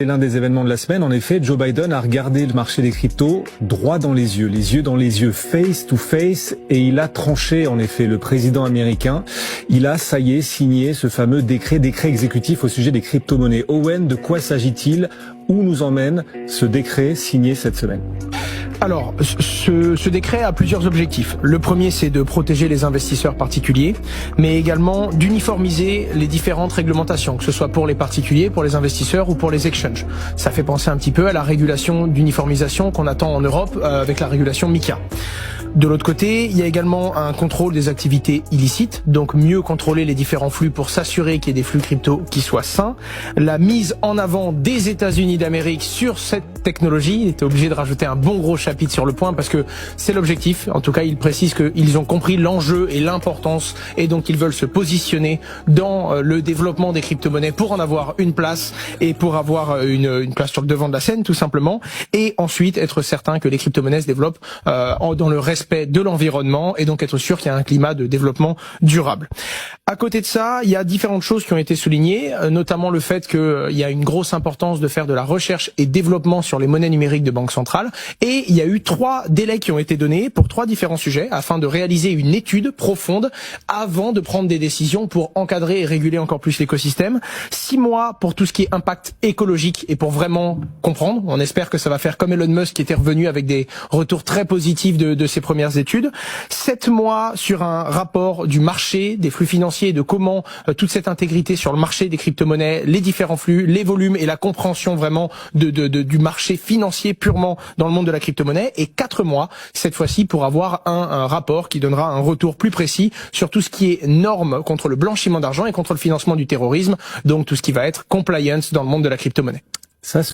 L'un des événements de la semaine, en effet, Joe Biden a regardé le marché des cryptos droit dans les yeux dans les yeux, face to face, et il a tranché, en effet, le président américain. Il a, ça y est, signé ce fameux décret exécutif au sujet des crypto-monnaies. Owen, de quoi s'agit-il? Où nous emmène ce décret signé cette semaine? Alors, ce décret a plusieurs objectifs. Le premier, c'est de protéger les investisseurs particuliers, mais également d'uniformiser les différentes réglementations, que ce soit pour les particuliers, pour les investisseurs ou pour les exchanges. Ça fait penser un petit peu à la régulation d'uniformisation qu'on attend en Europe avec la régulation MiCA. De l'autre côté, il y a également un contrôle des activités illicites, donc mieux contrôler les différents flux pour s'assurer qu'il y ait des flux crypto qui soient sains. La mise en avant des États-Unis d'Amérique sur cette technologie, il était obligé de rajouter un bon gros chapitre sur le point parce que c'est l'objectif. En tout cas, il précise qu'ils ont compris l'enjeu et l'importance et donc ils veulent se positionner dans le développement des crypto-monnaies pour en avoir une place et pour avoir une place sur le devant de la scène tout simplement, et ensuite être certain que les crypto-monnaies se développent dans le respect de l'environnement et donc être sûr qu'il y a un climat de développement durable. À côté de ça, il y a différentes choses qui ont été soulignées, notamment le fait qu'il y a une grosse importance de faire de la recherche et développement sur les monnaies numériques de banque centrale, et il y a eu 3 délais qui ont été donnés pour 3 différents sujets afin de réaliser une étude profonde avant de prendre des décisions pour encadrer et réguler encore plus l'écosystème. 6 mois pour tout ce qui est impact écologique et pour vraiment comprendre. On espère que ça va faire comme Elon Musk qui était revenu avec des retours très positifs de ses premières études. 7 mois sur un rapport du marché, des flux financiers, de comment toute cette intégrité sur le marché des crypto-monnaies, les différents flux, les volumes et la compréhension vraiment du marché financier purement dans le monde de la crypto-monnaie. Et 4 mois, cette fois-ci, pour avoir un rapport qui donnera un retour plus précis sur tout ce qui est normes contre le blanchiment d'argent et contre le financement du terrorisme, donc tout ce qui va être compliance dans le monde de la crypto-monnaie. Ça,